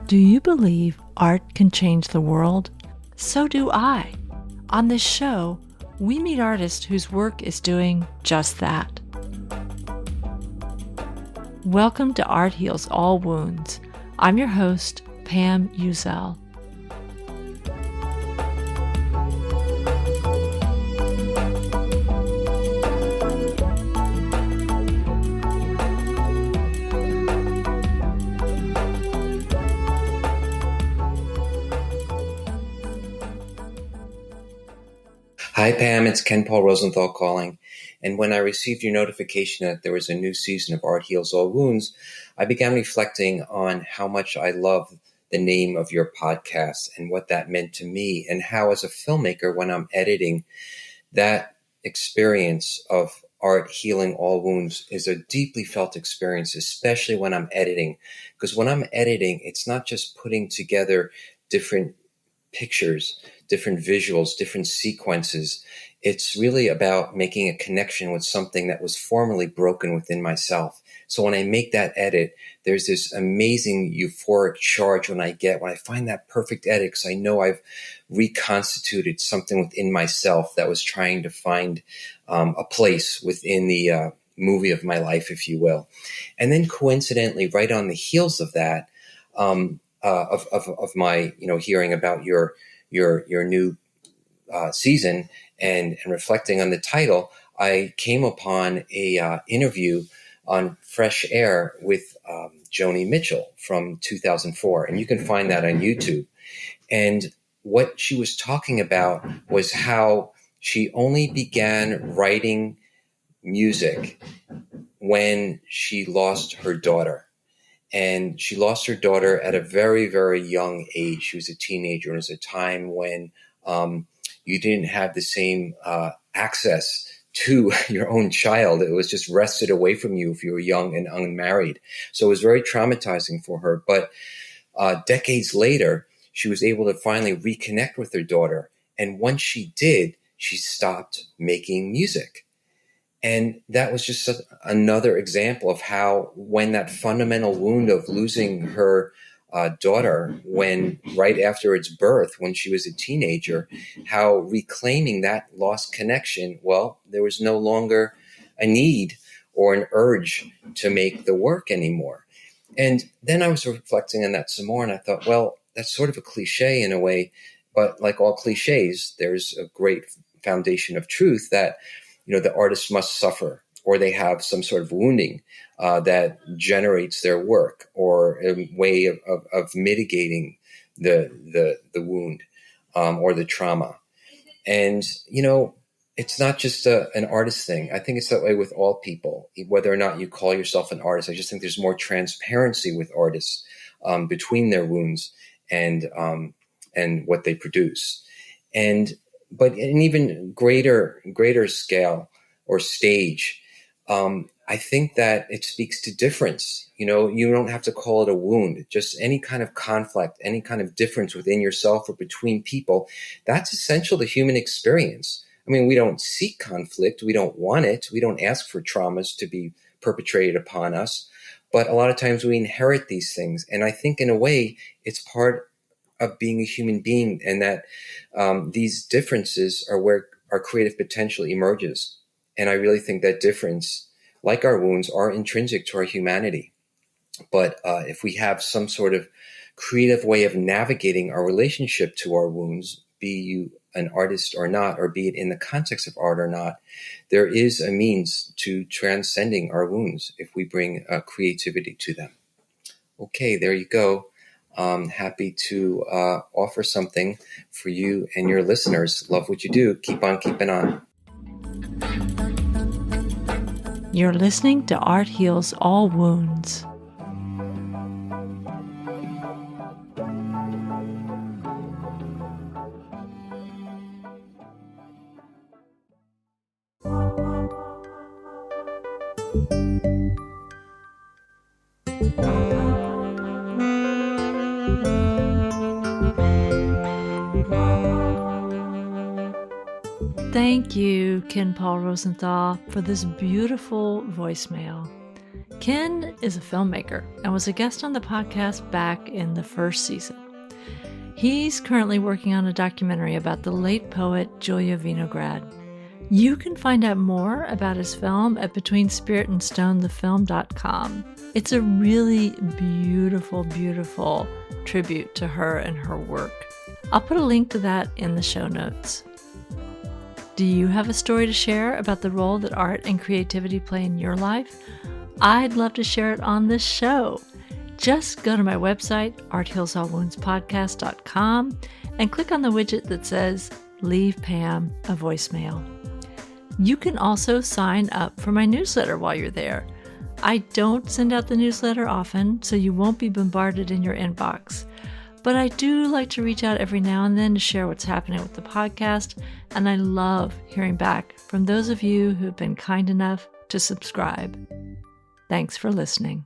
Do you believe art can change the world? So do I. On this show, we meet artists whose work is doing just that. Welcome to Art Heals All Wounds. I'm your host, Pam Uzel. Hi, Pam. It's Ken Paul Rosenthal calling. And when I received your notification that there was a new season of Art Heals All Wounds, I began reflecting on how much I love the name of your podcast and what that meant to me, and how, as a filmmaker, when I'm editing, that experience of art healing all wounds is a deeply felt experience, especially when I'm editing. Because when I'm editing, it's not just putting together different pictures, different visuals, different sequences. It's really about making a connection with something that was formerly broken within myself. So when I make that edit, there's this amazing euphoric charge when I find that perfect edit, because I know I've reconstituted something within myself that was trying to find a place within the movie of my life, if you will. And then coincidentally, right on the heels of that, of my, hearing about your new season and reflecting on the title, I came upon a interview on Fresh Air with Joni Mitchell from 2004, and you can find that on YouTube. And what she was talking about was how she only began writing music when she lost her daughter. And she lost her daughter at a very, very young age. She was a teenager. It was a time when you didn't have the same access to your own child. It was just wrested away from you if you were young and unmarried. So it was very traumatizing for her. But decades later, she was able to finally reconnect with her daughter. And once she did, she stopped making music. And that was just another example of how, when that fundamental wound of losing her daughter, when right after its birth, when she was a teenager, how reclaiming that lost connection, well, there was no longer a need or an urge to make the work anymore. And then I was reflecting on that some more, and I thought, well, that's sort of a cliche in a way, but like all cliches, there's a great foundation of truth that the artist must suffer, or they have some sort of wounding that generates their work, or a way of mitigating the wound or the trauma. And, it's not just an artist thing. I think it's that way with all people, whether or not you call yourself an artist. I just think there's more transparency with artists between their wounds and what they produce. But an even greater scale or stage, I think that it speaks to difference. You don't have to call it a wound, just any kind of conflict, any kind of difference within yourself or between people. That's essential to human experience. I mean, we don't seek conflict. We don't want it. We don't ask for traumas to be perpetrated upon us. But a lot of times we inherit these things. And I think in a way, it's part of being a human being, and that these differences are where our creative potential emerges. And I really think that difference, like our wounds, are intrinsic to our humanity. But if we have some sort of creative way of navigating our relationship to our wounds, be you an artist or not, or be it in the context of art or not, there is a means to transcending our wounds if we bring creativity to them. Okay, there you go. Happy to offer something for you and your listeners. Love what you do. Keep on keeping on. You're listening to Art Heals All Wounds. Thank you, Ken Paul Rosenthal, for this beautiful voicemail. Ken is a filmmaker and was a guest on the podcast back in the first season. He's currently working on a documentary about the late poet Julia Vinograd. You can find out more about his film at BetweenSpiritAndStoneTheFilm.com. It's a really beautiful, beautiful tribute to her and her work. I'll put a link to that in the show notes. Do you have a story to share about the role that art and creativity play in your life? I'd love to share it on this show. Just go to my website, arthealsallwoundspodcast.com, and click on the widget that says, Leave Pam a Voicemail. You can also sign up for my newsletter while you're there. I don't send out the newsletter often, so you won't be bombarded in your inbox. But I do like to reach out every now and then to share what's happening with the podcast, and I love hearing back from those of you who've been kind enough to subscribe. Thanks for listening.